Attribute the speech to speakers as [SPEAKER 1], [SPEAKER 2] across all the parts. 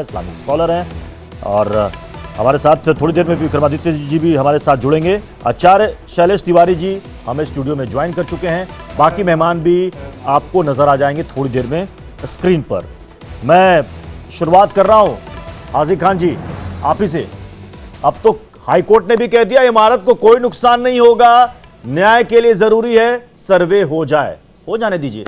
[SPEAKER 1] Islamic scholar हैं और हमारे साथ थोड़ी देर में विक्रमादित्य जी भी हमारे साथ जुड़ेंगे। आचार्य शैलेश तिवारी जी हमें स्टूडियो में ज्वाइन कर चुके हैं। बाकी मेहमान भी आपको नजर आ जाएंगे थोड़ी देर में स्क्रीन पर। मैं शुरुआत कर रहा हूं हाजी खान जी आप ही से। अब तो हाईकोर्ट ने भी कह दिया इमारत को कोई नुकसान नहीं होगा, न्याय के लिए जरूरी है सर्वे हो जाए, हो जाने दीजिए।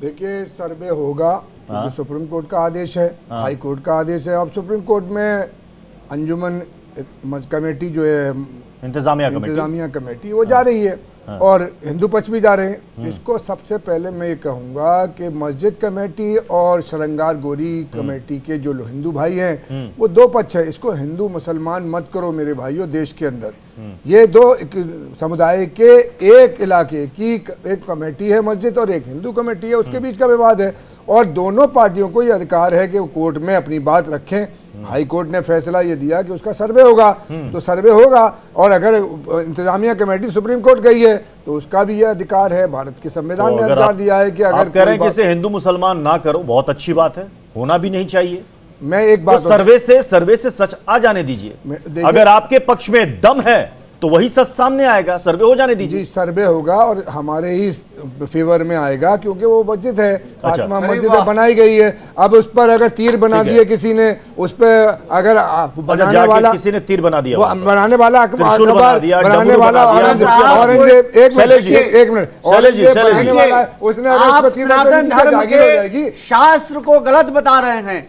[SPEAKER 2] देखिए सर्वे होगा क्योंकि सुप्रीम कोर्ट का आदेश है, हाई कोर्ट का आदेश है। अब सुप्रीम कोर्ट में अंजुमन कमेटी जो है इंतजामिया कमेटी वो जा रही है और हिंदू पक्ष भी जा रहे हैं। इसको सबसे पहले मैं ये कहूँगा कि मस्जिद कमेटी और श्रृंगार गोरी कमेटी के जो हिंदू भाई हैं वो दो पक्ष है। इसको हिंदू मुसलमान मत करो मेरे भाइयों। देश के अंदर ये दो समुदाय के एक इलाके की एक कमेटी है मस्जिद और एक हिंदू कमेटी है, उसके बीच का विवाद है और दोनों पार्टियों को ये अधिकार है कि वो कोर्ट में अपनी बात रखें। हाई कोर्ट ने फैसला ये दिया कि उसका सर्वे होगा तो सर्वे होगा, और अगर इंतजामिया कमेटी सुप्रीम कोर्ट गई है तो उसका भी ये अधिकार है। भारत के संविधान ने अधिकार दिया है कि अगर
[SPEAKER 1] कह रहे हैं कि इसे हिंदू मुसलमान ना करो, बहुत अच्छी बात है, होना भी नहीं चाहिए।
[SPEAKER 2] मैं एक बात
[SPEAKER 1] तो सर्वे से सच आ जाने दीजिए। अगर आपके पक्ष में दम है तो वही सच सामने आएगा, सर्वे हो जाने दीजिए।
[SPEAKER 2] जी सर्वे होगा और हमारे ही फेवर में आएगा क्योंकि वो मस्जिद है। फातिमा मस्जिद बनाई गई है। अब उस पर अगर तीर बना दिए किसी ने, उस पर अगर बनाने वाला
[SPEAKER 1] किसी ने तीर बना दिया,
[SPEAKER 2] बनाने वाला बनाने वाला औरंगजेब एक मिनट उसने
[SPEAKER 3] शास्त्र को गलत बता रहे हैं।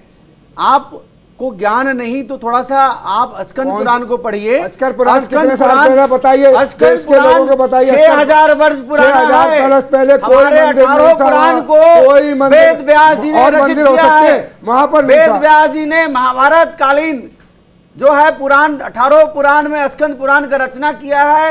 [SPEAKER 3] आप को ज्ञान नहीं तो थोड़ा सा आप अस्कंद पुराण को पढ़िए।
[SPEAKER 2] अस्कंद पुराण बताइए, देश के लोगों को बताइए।
[SPEAKER 3] 6000 वर्ष पुराना है।
[SPEAKER 2] वर्ष पहले
[SPEAKER 3] हमारे 18 पुराण को वेद व्यास जी ने रचित किया है।
[SPEAKER 2] वहां पर
[SPEAKER 3] वेद व्यास जी ने महाभारत कालीन जो है पुराण 18 पुराण में अस्कंद पुराण का रचना किया है।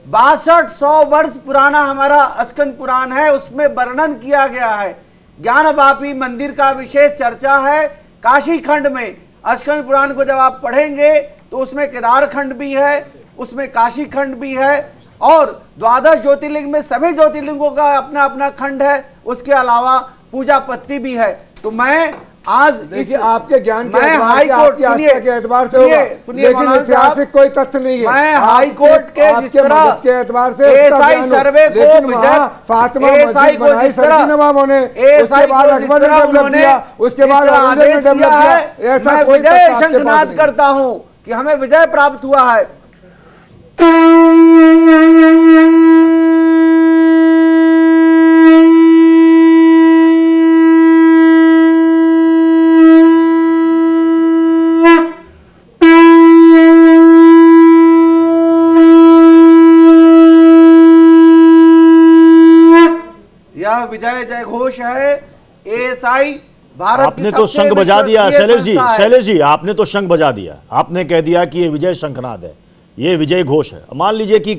[SPEAKER 3] 6200 वर्ष पुराना हमारा अस्कंद पुराण है, उसमें वर्णन किया गया है। ज्ञानवापी मंदिर का विशेष चर्चा है। काशी खंड में अस्कंद पुराण को जब आप पढ़ेंगे तो उसमें केदार खंड भी है, उसमें काशी खंड भी है और 12 ज्योतिर्लिंग में सभी ज्योतिर्लिंगों का अपना अपना खंड है। उसके अलावा पूजा पत्ती भी है। तो मैं आज
[SPEAKER 2] देखिए आपके ज्ञान के
[SPEAKER 3] हाई कोर्ट
[SPEAKER 2] के एतबार से होगा, लेकिन ऐतिहासिक कोई तथ्य नहीं है।
[SPEAKER 3] मैं हाई कोर्ट के जिस तरह
[SPEAKER 2] के एतबार से
[SPEAKER 3] एएसआई सर्वे को
[SPEAKER 2] फातिमा मस्जिद बनाई सरजी नवाबों ने, उसके बाद अकबर ने डेवलप किया, उसके बाद औरंगजेब ने डेवलप किया। ऐसा कोई
[SPEAKER 3] विजय शंखनाद करता हूं कि हमें विजय प्राप्त हुआ है। विजय जय घोष है। एएसआई भारत
[SPEAKER 1] आपने तो शंख बजा दिया शैलेश जी आपने तो शंख बजा दिया। आपने कह दिया कि ये विजय शंखनाद है, ये विजय घोष है। मान लीजिए कि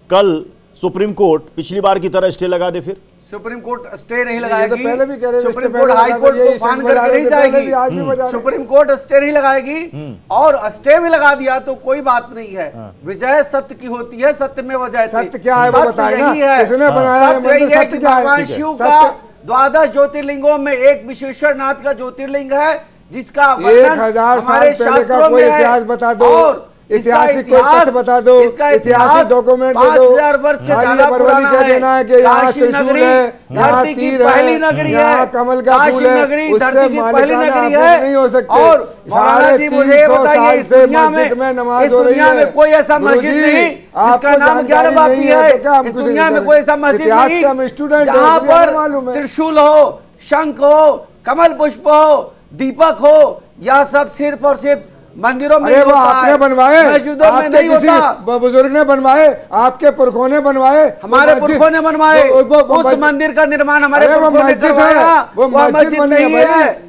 [SPEAKER 1] कल सुप्रीम कोर्ट पिछली बार की तरह स्टे लगा दे, फिर
[SPEAKER 3] सुप्रीम कोर्ट स्टे नहीं लगाएगी।
[SPEAKER 2] तो पहले भी कह रहे
[SPEAKER 3] सुप्रीम कोर्ट हाई कोर्ट को मान करके नहीं जाएगी। सुप्रीम कोर्ट स्टे नहीं लगाएगी और स्टे भी लगा दिया तो कोई बात नहीं है। विजय सत्य की होती है, सत्य में वजह
[SPEAKER 2] सत्य क्या है वो बताइए ना, किसने बनाया है?
[SPEAKER 3] सत्य भगवान शिव का 12 ज्योतिर्लिंगों में एक विश्वेश्वर नाथ का ज्योतिर्लिंग है जिसका
[SPEAKER 2] 1000 साल पहले का कोई इतिहास बता दो, ऐतिहासिक कोई तथ्य बता दो, ऐतिहासिक डॉक्यूमेंट दे दो।
[SPEAKER 3] 5000 वर्ष से ज्यादा पुराना
[SPEAKER 2] कह देना है कि यहाँ त्रिशूल है, यहाँ तीर है, यहाँ कमल का फूल है, उससे मालिकाना नहीं हो सकते।
[SPEAKER 3] और साढ़े 300 साल से मस्जिद में नमाज हो रही है। में कोई ऐसा मस्जिद नहीं जिसका नाम ज्ञानवापी है। इस दुनिया में कोई ऐसा मस्जिद नहीं जहाँ पर त्रिशूल हो, शंख हो, कमल पुष्प हो, दीपक हो, यह सब सिर्फ और सिर्फ मंदिरों में
[SPEAKER 2] वो आपने बनवाए,
[SPEAKER 3] मस्जिदों में नहीं होता।
[SPEAKER 2] बुजुर्ग ने बनवाए, आपके पुरखों ने बनवाए,
[SPEAKER 3] हमारे पुरखों ने बनवाए। उस मंदिर का निर्माण हमारे पुरखों ने करवाया। वो मस्जिद नहीं है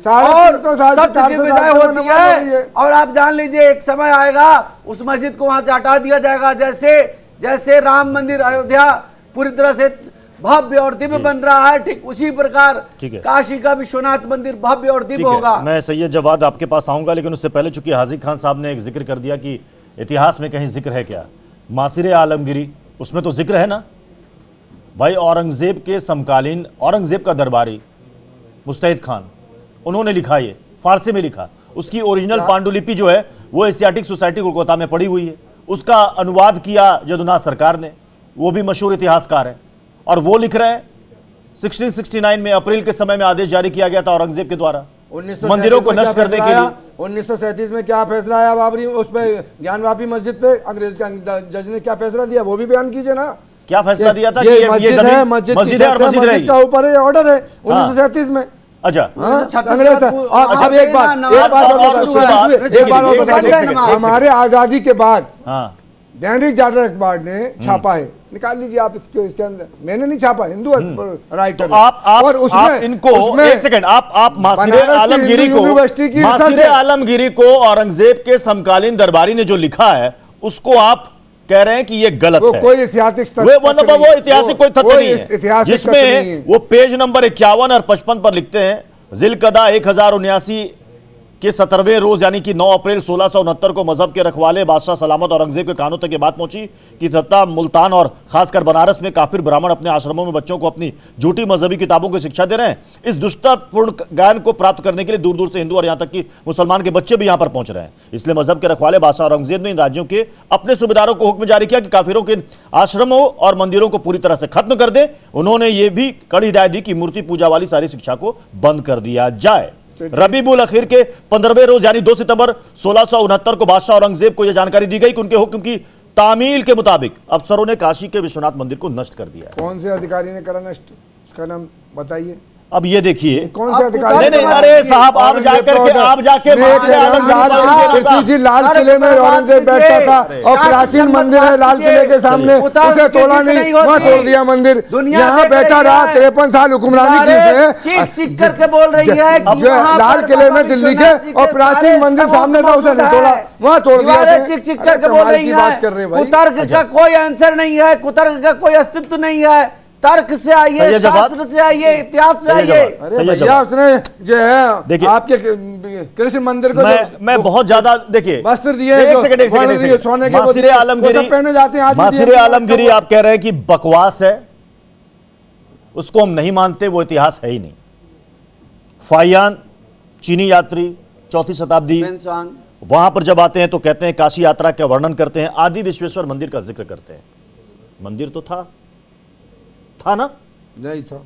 [SPEAKER 3] और सत्य की विजय होती है। और आप जान लीजिए एक समय आएगा उस मस्जिद को वहां से हटा दिया जाएगा। जैसे राम मंदिर अयोध्या पूरी तरह से भव्य और दिव्य बन रहा है, ठीक उसी प्रकार काशी का विश्वनाथ मंदिर भव्य और दिव्य होगा।
[SPEAKER 1] मैं सैयद जवाद आपके पास आऊंगा, लेकिन उससे पहले चूंकि हाजी खान साहब ने एक जिक्र कर दिया कि इतिहास में कहीं जिक्र है क्या, मासिर आलमगिरी उसमें तो जिक्र है ना भाई। औरंगजेब के समकालीन औरंगजेब का दरबारी मुस्तैद खान उन्होंने लिखा ये फारसी में लिखा। उसकी ओरिजिनल पांडुलिपि जो है वो एशियाटिक सोसाइटी कोलकाता में पड़ी हुई है। उसका अनुवाद किया जदुनाथ सरकार ने, वो भी मशहूर इतिहासकार हैं, और वो लिख रहे हैं 1669 में अप्रैल के समय में आदेश जारी किया गया था औरंगजेब के द्वारा मंदिरों को नष्ट करने के लिए।
[SPEAKER 2] 1937 में क्या फैसला आया बाबरी उस पे ज्ञानवापी मस्जिद पे, अंग्रेज का जज ने क्या फैसला दिया वो भी बयान कीजिए ना।
[SPEAKER 1] क्या फैसला दिया था?
[SPEAKER 2] ये मस्जिद है, मस्जिद
[SPEAKER 1] और मस्जिद रहेगी
[SPEAKER 2] का ऊपर है, ऑर्डर है 1937 में।
[SPEAKER 1] अच्छा,
[SPEAKER 2] अंग्रेज अब एक बात हमारे आजादी के बाद दैनिक जागरण अखबार ने छापा है, निकाल लीजिए आप इसके अंदर, मैंने नहीं छापा, हिंदू राइटर।
[SPEAKER 1] तो और उसमें इनको एक सेकंड, आप मासिरे आलमगीरी को औरंगजेब के समकालीन दरबारी ने जो लिखा है उसको आप कह रहे हैं कि ये गलत है।
[SPEAKER 2] कोई ऐतिहासिक
[SPEAKER 1] वो ऐतिहासिक कोई तथ्य नहीं है, जिसमें वो पेज नंबर 51 और 55 पर लिखते हैं जिलकदा 1079 के 17वें रोज यानी कि 9 अप्रैल 1669 को मजहब के रखवाले बादशाह सलामत औरंगजेब के कानों तक ये बात पहुंची कि तथा मुल्तान और खासकर बनारस में काफिर ब्राह्मण अपने आश्रमों में बच्चों को अपनी झूठी मजहबी किताबों की शिक्षा दे रहे हैं। इस दुष्टपूर्ण ज्ञान को प्राप्त करने के लिए दूर दूर से हिंदू और यहां तक कि मुसलमान के बच्चे भी यहां पर पहुंच रहे हैं। इसलिए मजहब के रखवाले बादशाह औरंगजेब ने इन राज्यों के अपने सूबेदारों को हुक्म जारी किया कि काफिरों के आश्रमों और मंदिरों को पूरी तरह से खत्म कर दे। उन्होंने ये भी कड़ी हिदायत दी कि मूर्ति पूजा वाली सारी शिक्षा को बंद कर दिया जाए। रबीउल अखीर के 15वें रोज यानी 2 सितंबर 1669 को बादशाह औरंगजेब को यह जानकारी दी गई कि उनके हुक्म की तामील के मुताबिक अफसरों ने काशी के विश्वनाथ मंदिर को नष्ट कर दिया।
[SPEAKER 2] कौन से अधिकारी ने करा नष्ट, उसका नाम बताइए।
[SPEAKER 1] अब ये देखिए
[SPEAKER 2] कौन से अधिकारी?
[SPEAKER 1] नहीं, अरे साहब आप जाकर
[SPEAKER 2] लाल किले में औरंगजेब बैठता था और प्राचीन मंदिर है लाल किले के सामने, उसे तोड़ा नहीं, वहाँ तोड़ दिया मंदिर। यहाँ बैठा रहा 53 साल हुक्मरानी की,
[SPEAKER 3] चीख करके बोल रही है
[SPEAKER 2] लाल किले में दिल्ली के, और प्राचीन मंदिर सामने था, उसे नहीं तोड़ा, वहाँ तोड़ दिया।
[SPEAKER 3] चिक करके बोल रही है। कुतर्क का कोई आंसर नहीं है, कुतर्क का कोई अस्तित्व नहीं है। तर्क से आइए, शास्त्र से आइए, इतिहास से आइए।
[SPEAKER 2] उसने जो है देखिए आपके कृष्ण मंदिर को
[SPEAKER 1] मैं बहुत ज्यादा देखिए
[SPEAKER 2] वस्त्र दिए,
[SPEAKER 1] सोने के मासिरे आलमगीरी
[SPEAKER 2] पहने जाते हैं।
[SPEAKER 1] मासिरे आलमगीरी आप कह रहे हैं कि बकवास है, उसको हम नहीं मानते, वो इतिहास है ही नहीं। फाहियान चीनी यात्री 4वीं शताब्दी वहां पर जब आते हैं तो कहते हैं काशी यात्रा का वर्णन करते हैं, आदि विश्वेश्वर मंदिर का जिक्र करते हैं। मंदिर तो था ना?
[SPEAKER 2] नहीं था।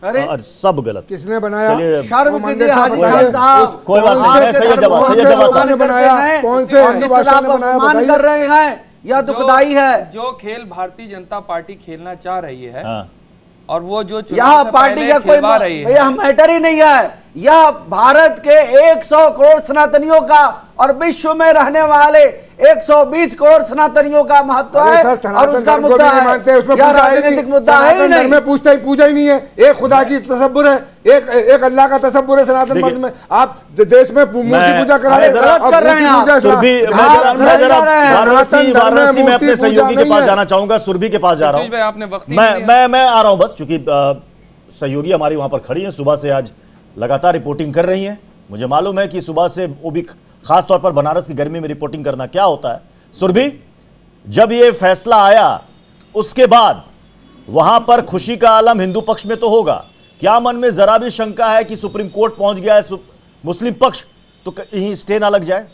[SPEAKER 3] अरे
[SPEAKER 2] सब गलत। किसने बनाया?
[SPEAKER 3] शर्म कीजिए हाजी खान साहब,
[SPEAKER 1] कोई बात नहीं, सैयद जवाब
[SPEAKER 3] ने बनाया। कौन से मान कर रहे हैं? यह दुखदाई है।
[SPEAKER 4] जो खेल भारतीय जनता पार्टी खेलना चाह रही है और वो जो
[SPEAKER 3] यह पार्टी का कोई यह मैटर ही नहीं है। यह भारत के 100 करोड़ सनातनियों का और विश्व में रहने वाले 120 करोड़ सनातनियों का महत्व है और उसका मुद्दा है। यह राजनीतिक मुद्दा है ही नहीं।
[SPEAKER 2] में पूजा ही नहीं है। एक खुदा की तसब्बुर है, एक अल्लाह का तसब्बुर है सनातन मत में। आप देश में मूर्ति पूजा करा रहे हैं,
[SPEAKER 3] गलत कर रहे हैं।
[SPEAKER 1] वाराणसी में अपने सहयोगी के पास जाना चाहूंगा, सुरभि के पास जा रहा हूं। मैं आ रहा हूं बस, क्योंकि सहयोगी हमारी वहां पर खड़ी है, सुबह से आज लगातार रिपोर्टिंग कर रही हैं। मुझे मालूम है कि सुबह से वो भी खास तौर पर बनारस की गर्मी में रिपोर्टिंग करना क्या होता है। सुरभि, जब ये फैसला आया उसके बाद वहां पर खुशी का आलम हिंदू पक्ष में तो होगा, क्या मन में जरा भी शंका है कि सुप्रीम कोर्ट पहुंच गया है मुस्लिम पक्ष तो कहीं स्टे ना लग जाए?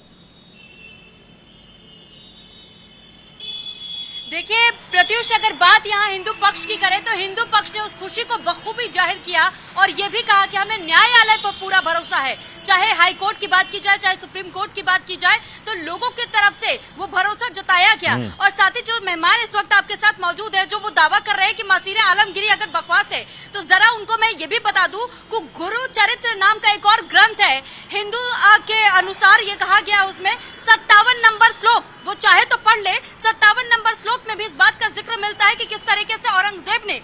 [SPEAKER 5] देखिए प्रत्युष, अगर बात यहाँ हिंदू पक्ष की करें तो हिंदू पक्ष ने उस खुशी को बखूबी जाहिर किया और ये भी कहा कि हमें न्यायालय पर पूरा भरोसा है। चाहे हाई कोर्ट की बात की जाए, चाहे सुप्रीम कोर्ट की बात की जाए, तो लोगों की तरफ से वो भरोसा जताया गया। और साथ ही जो मेहमान इस वक्त आपके साथ मौजूद है, जो वो दावा कर रहे हैं कि मासिरे आलमगीरी अगर बकवास है, तो जरा उनको मैं ये भी बता दूं कि गुरु चरित्र नाम का एक और ग्रंथ है हिंदू के अनुसार, ये कहा गया उसमें 57 नंबर श्लोक, वो चाहे तो पढ़ ले। 57 नंबर श्लोक में भी इस बात का जिक्र मिलता है कि किस तरीके से औरंगजेब ने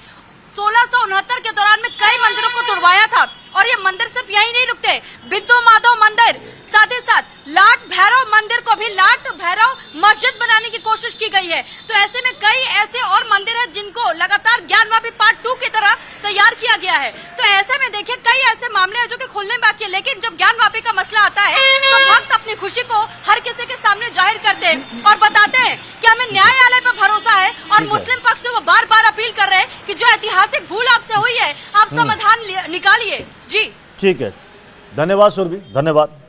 [SPEAKER 5] 1669 के दौरान में कई मंदिरों को तुड़वाया था। और ये मंदिर सिर्फ यही नहीं रुकते, बिद्दू माधव मंदिर, साथ ही साथ लाट भैरव मंदिर को भी लाट भैरव मस्जिद बनाने की कोशिश की गई है। तो ऐसे में कई ऐसे और मंदिर हैं जिनको लगातार ज्ञानवापी पार्ट 2 की तरह तैयार किया गया है। तो ऐसे में देखिए कई ऐसे मामले हैं जो कि खुलने बाकी है, लेकिन जब ज्ञानवापी का मसला आता है तो भक्त अपनी खुशी को हर किसी के सामने जाहिर करते हैं और बताते हैं कि हमें न्यायालय पर भरोसा है। और मुस्लिम पक्ष से वो बार बार अपील कर रहे हैं कि जो ऐतिहासिक भूल आपसे हुई है, आप समाधान निकालिए। जी
[SPEAKER 1] ठीक है, धन्यवाद सुरभि, धन्यवाद।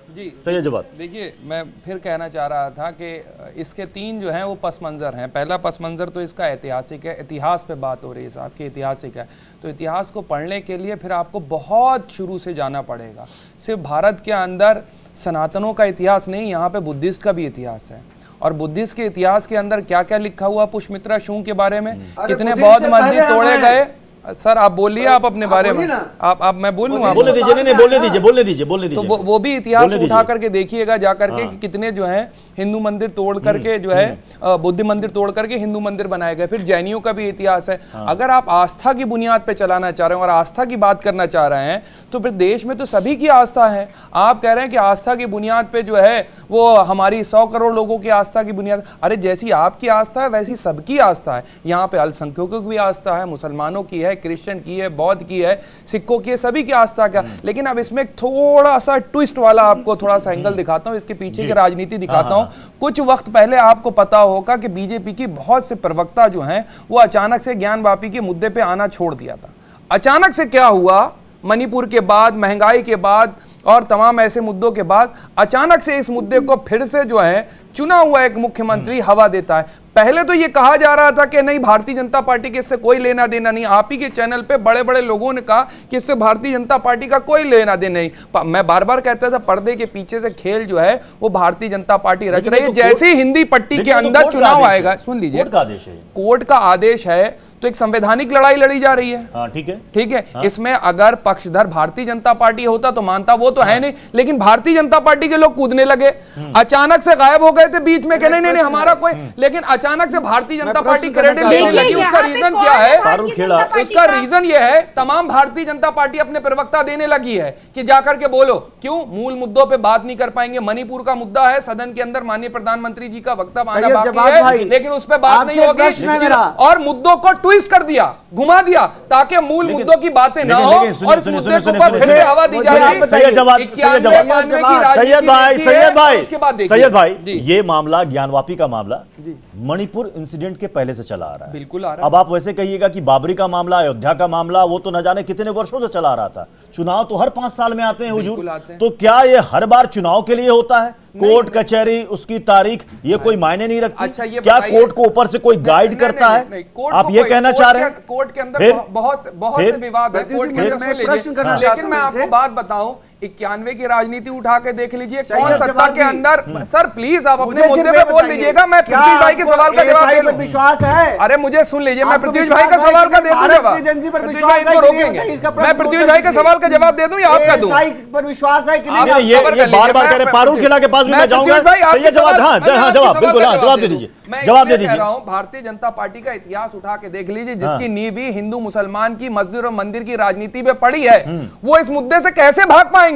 [SPEAKER 4] जी
[SPEAKER 1] सही जवाब।
[SPEAKER 4] देखिए, मैं फिर कहना चाह रहा था कि इसके 3 जो हैं वो पस मंज़र हैं। पहला पस मंज़र तो इसका ऐतिहासिक है, इतिहास पे बात हो रही है साहब कि ऐतिहासिक है, तो इतिहास को पढ़ने के लिए फिर आपको बहुत शुरू से जाना पड़ेगा। सिर्फ भारत के अंदर सनातनों का इतिहास नहीं, यहाँ पे बुद्धिस्ट का भी इतिहास है, और बुद्धिस्ट के इतिहास के अंदर क्या क्या लिखा हुआ पुष्यमित्रा शुंग के बारे में, कितने बौद्ध मंदिर तोड़े गए। सर आप बोलिए, आप अपने बारे में आप मैं बोलूं, आप
[SPEAKER 1] बोलने दीजिए, नहीं बोलने दीजिए।
[SPEAKER 4] तो वो भी इतिहास उठा करके देखिएगा जा करके कि कितने जो है हिंदू मंदिर तोड़ करके जो है बुद्ध मंदिर तोड़ करके हिंदू मंदिर बनाए गए। फिर जैनियों का भी इतिहास है। अगर आप आस्था की बुनियाद पे चलाना चाह रहे हैं और आस्था की बात करना चाह रहे हैं तो फिर देश में तो सभी की आस्था है। आप कह रहे हैं कि आस्था की बुनियाद पे जो है वो हमारी 100 करोड़ लोगों की आस्था की बुनियाद, अरे जैसी आपकी आस्था है वैसी सबकी आस्था है। यहाँ पे अल्पसंख्यकों की भी आस्था है, मुसलमानों की है, क्रिश्चियन की है, बौद्ध की है, सिखों की है, सभी की आस्था का। लेकिन अब इसमें थोड़ा सा ट्विस्ट वाला आपको थोड़ा सा एंगल दिखाता हूं, इसके पीछे की राजनीति दिखाता हूं। कुछ वक्त पहले आपको पता होगा कि बीजेपी की बहुत से प्रवक्ता जो हैं वो अचानक से ज्ञानवापी के मुद्दे पे आना छोड़ दिया था। अचानक से क्या हुआ, मणिपुर के बाद, महंगाई के बाद और तमाम ऐसे मुद्दों के बाद अचानक से इस मुद्दे को फिर से जो है चुना हुआ एक मुख्यमंत्री हवा देता है। पहले तो ये कहा जा रहा था कि नहीं, भारतीय जनता पार्टी के इससे कोई लेना देना नहीं। आप ही के चैनल पे बड़े बड़े लोगों ने कहा कि इससे भारतीय जनता पार्टी का कोई लेना देना नहीं। मैं बार बार कहता था पर्दे के पीछे से खेल जो है वो भारतीय जनता पार्टी रच रही है। जैसे ही हिंदी पट्टी के अंदर चुनाव आएगा, सुन लीजिए, कोर्ट का आदेश है तो एक संवैधानिक लड़ाई लड़ी जा रही है। ठीक है। इसमें अगर पक्षधर भारतीय जनता पार्टी होता तो मानता, वो तो है नहीं, लेकिन भारतीय जनता पार्टी के लोग कूदने लगे, अचानक से गायब हो गए थे बीच में, कहने नहीं हमारा कोई, लेकिन अचानक से भारतीय जनता पार्टी क्रेडिट लेने लगी। उसका रीजन क्या है? उसका रीजन ये है, तमाम भारतीय जनता पार्टी अपने प्रवक्ता देने लगी है कि जाकर के बोलो। क्यों? मूल मुद्दों पे बात नहीं कर पाएंगे। मणिपुर का मुद्दा है, सदन के अंदर माननीय प्रधानमंत्री जी का वक्तव्य आना बाकी है, लेकिन उस पर बात नहीं होगी और मुद्दों को ट्विस्ट कर दिया, घुमा दिया, ताकि मूल मुद्दों की बातें ना हो और इस मुद्दे को ऊपर फिर से हवा दी जाएगी।
[SPEAKER 1] सैयद भाई, ये मामला ज्ञानवापी का मामला मणिपुर इंसिडेंट के पहले से चला आ रहा है।
[SPEAKER 4] बिल्कुल आ रहा है।
[SPEAKER 1] अब आप वैसे कहिएगा कि बाबरी का मामला, अयोध्या का मामला, वो तो न जाने कितने वर्षों से चला आ रहा था। चुनाव तो हर 5 साल में आते हैं हुजूर, तो क्या ये हर बार चुनाव के लिए होता है? कोर्ट कचहरी, उसकी तारीख, ये कोई मायने नहीं रखती?
[SPEAKER 4] अच्छा, ये
[SPEAKER 1] क्या कोर्ट को ऊपर से कोई गाइड करता है? आप ये कहना चाह रहे हैं?
[SPEAKER 4] कोर्ट के अंदर बहुत से विवाद है, कोर्ट के अंदर लेकिन मैं आपको बात बताऊं, 91 की राजनीति उठा के देख लीजिए, कौन सत्ता के अंदर। सर प्लीज आप अपने मुद्दे पे बोल लीजिएगा, मैं पृथ्वी भाई के सवाल का जवाब दे लूं।
[SPEAKER 3] विश्वास है?
[SPEAKER 4] अरे मुझे सुन लीजिए, मैं पृथ्वी भाई का सवाल का दे दूं जवाब। पृथ्वी भाई इनको रोकेंगे, मैं पृथ्वी भाई का सवाल का जवाब दे दूं या आपका दूं?
[SPEAKER 3] पर विश्वास है कि
[SPEAKER 4] नहीं?
[SPEAKER 1] ये बार-बार कह रहे, पारुल खिला के पास भी मैं जाऊंगा। ये जवाब, हाँ जवाब, बिल्कुल जवाब दे दीजिए, जवाब दे दीजिए।
[SPEAKER 4] भारतीय जनता पार्टी का इतिहास उठा के देख लीजिए, जिसकी नींव भी हिंदू मुसलमान की मस्जिद और मंदिर की राजनीति में पड़ी है, वो इस मुद्दे से कैसे भाग पाएंगे?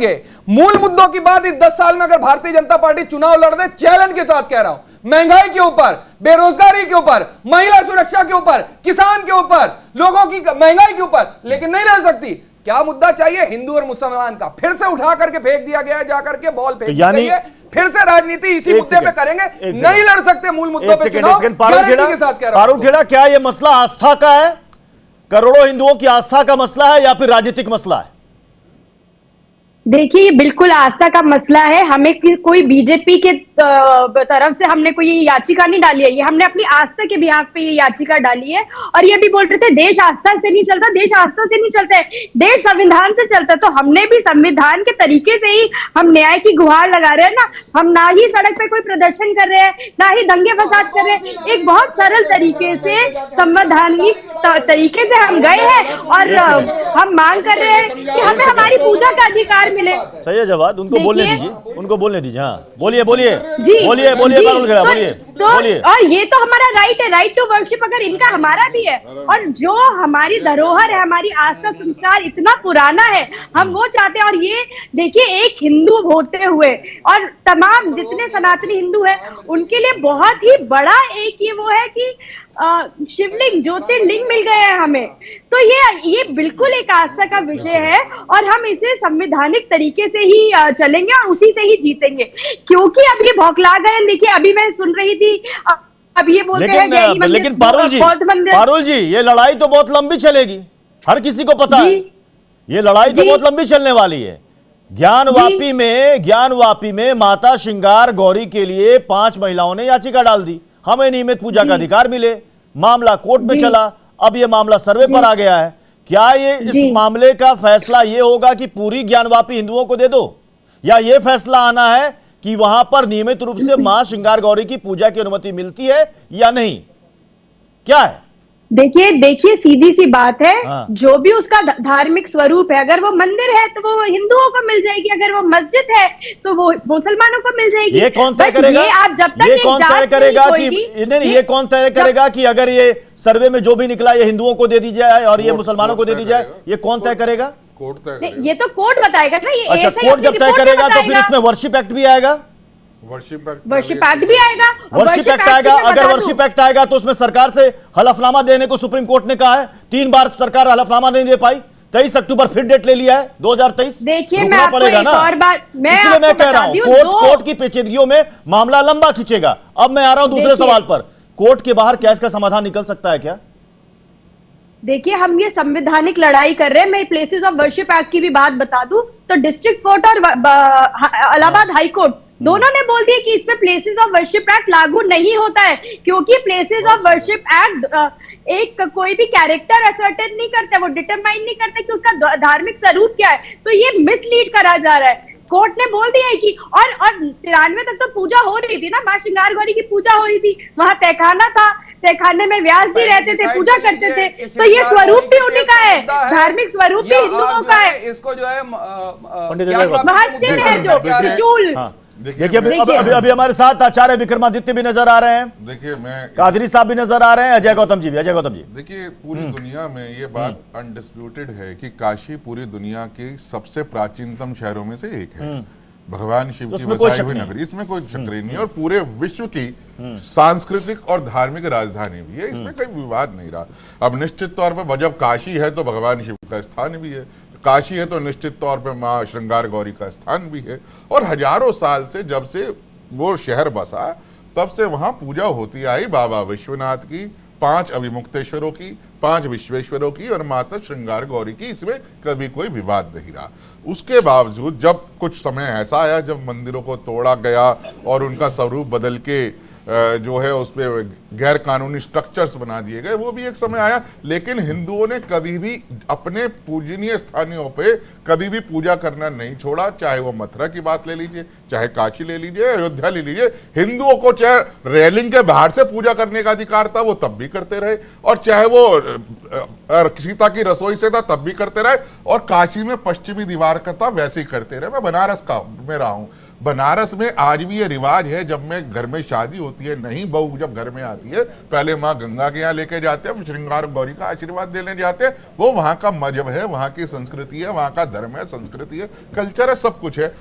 [SPEAKER 4] मूल मुद्दों की बात इस 10 साल में अगर भारतीय जनता पार्टी चुनाव लड़ दे, चैलेंज के साथ कह रहा हूं, महंगाई के ऊपर, बेरोजगारी के ऊपर, महिला सुरक्षा के ऊपर, किसान के ऊपर, लोगों की महंगाई के ऊपर, लेकिन नहीं लड़ सकती। क्या मुद्दा चाहिए? हिंदू और मुसलमान का फिर से उठा करके फेंक दिया गया है, जाकर के बॉल फेंक दी गई है, फिर से राजनीति इसी मुद्दे पे करेंगे, नहीं लड़ सकते मूल मुद्दों पे चुनाव। गारंटी के साथ कह रहा हूं।
[SPEAKER 1] पारुल खेड़ा, क्या यह मसला आस्था का है? करोड़ों हिंदुओं की आस्था का मसला है या फिर राजनीतिक मसला है?
[SPEAKER 6] देखिए, बिल्कुल आस्था का मसला है। हमें कोई बीजेपी के तरफ से हमने कोई याचिका नहीं डाली है, ये हमने अपनी आस्था के बिहाफ पे ये याचिका डाली है। और ये भी बोल रहे थे देश आस्था से नहीं चलता, देश आस्था से नहीं चलता है, देश संविधान से चलता है। तो हमने भी संविधान के तरीके से ही हम न्याय की गुहार लगा रहे हैं ना। हम ना ही सड़क पे कोई प्रदर्शन कर रहे हैं, ना ही दंगे फसाद कर रहे हैं। एक बहुत सरल तरीके से, संवैधानिक तरीके से हम गए हैं और हम मांग कर रहे हैं कि हमें हमारी पूजा का अधिकार मिले।
[SPEAKER 1] सही है जवाब, उनको बोलने दीजिए, उनको बोलने दीजिए। हाँ बोलिए बोलिए
[SPEAKER 6] बोलिए
[SPEAKER 1] पारुल खेड़ा, बोलिए बोलिए।
[SPEAKER 6] और ये तो हमारा राइट है, राइट टू वर्शिप, अगर इनका हमारा भी है। और जो हमारी धरोहर है, हमारी आस्था संस्कार इतना पुराना है, हम वो चाहते हैं। और ये देखिए, एक हिंदू होते हुए और तमाम जितने सनातनी हिंदू हैं उनके लिए बहुत ही बड़ा एक ये वो है कि शिवलिंग, ज्योतिर्लिंग मिल गए हैं हमें। तो ये बिल्कुल एक आस्था का विषय है और हम इसे संवैधानिक तरीके से ही चलेंगे और उसी से ही जीतेंगे। क्योंकि अब ये भौखला गए। देखिए, अभी मैं सुन रही थी, अब ये बोलते हैं
[SPEAKER 1] लेकिन पारुल जी, ये लड़ाई तो बहुत लंबी चलेगी, हर किसी को पता है। ये लड़ाई तो बहुत लंबी चलने वाली है। ज्ञानवापी में माता श्रृंगार गौरी के लिए 5 महिलाओं ने याचिका डाल दी, हमें नियमित पूजा का अधिकार मिले। मामला कोर्ट में चला, अब यह मामला सर्वे पर आ गया है। क्या ये इस मामले का फैसला ये होगा कि पूरी ज्ञानवापी हिंदुओं को दे दो, या ये फैसला आना है कि वहां पर नियमित रूप से मां श्रृंगार गौरी की पूजा की अनुमति मिलती है या नहीं? क्या है?
[SPEAKER 6] देखिए सीधी सी बात है, जो भी उसका धार्मिक स्वरूप है, अगर वो मंदिर है तो वो हिंदुओं को मिल जाएगी, अगर वो मस्जिद है तो वो मुसलमानों को मिल जाएगी।
[SPEAKER 1] ये कौन तय करेगा?
[SPEAKER 6] आप जब तक
[SPEAKER 1] ये कौन तय करेगा कि ये कौन तय करेगा कि अगर ये सर्वे में जो भी निकला ये हिंदुओं को दे दी जाए और ये मुसलमानों को दे दी जाए? ये कौन तय करेगा?
[SPEAKER 6] कोर्ट तय करेगा। ये तो कोर्ट बताएगा ना। ये
[SPEAKER 1] अच्छा, कोर्ट जब तय करेगा तो फिर इसमें वर्शिप एक्ट भी आएगा।
[SPEAKER 6] वर्शिप एक्ट भी आएगा।
[SPEAKER 1] वर्शिप एक्ट आएगा। अगर वर्शिप एक्ट आएगा तो उसमें सरकार से हलफनामा देने को सुप्रीम कोर्ट ने कहा है। 3 बार सरकार हलफनामा नहीं दे पाई। 23 अक्टूबर फिर डेट ले लिया है 2023।
[SPEAKER 6] देखिए मैं पड़ेगा ना,
[SPEAKER 1] इसलिए मैं कह रहा हूं कोर्ट की पेचीदगियों में मामला लंबा खींचेगा। अब मैं आ रहा हूं दूसरे सवाल पर, कोर्ट के बाहर क्या इसका समाधान निकल सकता है क्या?
[SPEAKER 6] देखिए हम ये संवैधानिक लड़ाई कर रहे हैं। मैं प्लेसेस ऑफ वर्शिप एक्ट की भी बात बता दूं तो डिस्ट्रिक्ट कोर्ट और इलाहाबाद हाई कोर्ट दोनों ने बोल दिया कि इस पे प्लेसेस ऑफ वर्शिप एक्ट लागू नहीं होता है, क्योंकि प्लेसेस ऑफ वर्शिप एक्ट एक कोई भी कैरेक्टर असर्टेन नहीं करता, वो डिटरमाइन नहीं करता कि उसका धार्मिक स्वरूप क्या है। तो ये मिसलीड करा जा रहा है। कोर्ट ने बोल दिया है कि और 93 तक तो पूजा हो रही थी ना, मां श्रृंगार गौरी की पूजा हो रही थी, वहां तहखाना था, तहखाने में व्यास जी रहते थे, पूजा करते थे। तो ये स्वरूप भी उन्हीं का है, धार्मिक स्वरूप भी हिंदुओं का है।
[SPEAKER 4] इसको जो है
[SPEAKER 6] वहां चिन्ह है जो त्रिशूल।
[SPEAKER 1] देखिए अभी हमारे साथ आचार्य विक्रमादित्य भी नजर आ रहे हैं,
[SPEAKER 7] देखिए मैं
[SPEAKER 1] कादरी साहब भी नजर आ रहे हैं, अजय गौतम जी भी। अजय गौतम जी,
[SPEAKER 7] देखिए पूरी दुनिया में ये बात अनडिस्प्यूटेड है कि काशी पूरी दुनिया के सबसे प्राचीनतम शहरों में से एक है। भगवान शिव की बसाई हुई नगरी, इसमें कोई शक नहीं है, और पूरे विश्व की सांस्कृतिक और धार्मिक राजधानी भी है, इसमें कोई विवाद नहीं रहा। अब निश्चित तौर पर जब काशी है तो भगवान शिव का स्थान भी है, काशी है तो निश्चित तौर पे मां श्रृंगार गौरी का स्थान भी है। और हजारों साल से जब से वो शहर बसा तब से वहां पूजा होती आई बाबा विश्वनाथ की, 5 अभिमुक्तेश्वरों की, 5 विश्वेश्वरों की और माता श्रृंगार गौरी की। इसमें कभी कोई विवाद नहीं रहा। उसके बावजूद जब कुछ समय ऐसा आया जब मंदिरों को तोड़ा गया और उनका स्वरूप बदल के जो है उस पर गैर कानूनी स्ट्रक्चर्स बना दिए गए, वो भी एक समय आया। लेकिन हिंदुओं ने कभी भी अपने पूजनीय स्थानों पे कभी भी पूजा करना नहीं छोड़ा। चाहे वो मथुरा की बात ले लीजिए, चाहे काशी ले लीजिए, अयोध्या ले लीजिए, हिंदुओं को चाहे रेलिंग के बाहर से पूजा करने का अधिकार था वो तब भी करते रहे, और चाहे वो सीता की रसोई से था तब भी करते रहे, और काशी में पश्चिमी दीवार का था वैसे ही करते रहे। मैं बनारस का में रहा हूँ, बनारस में आज भी ये रिवाज है, जब में घर में शादी होती है, नहीं बहू जब घर में आती है पहले माँ गंगा के यहाँ लेके जाते हैं, फिर श्रृंगार गौरी का आशीर्वाद लेने जाते हैं। वो वहाँ का मजहब है, वहाँ की संस्कृति है, वहाँ का धर्म है, संस्कृति है, कल्चर है, सब कुछ है।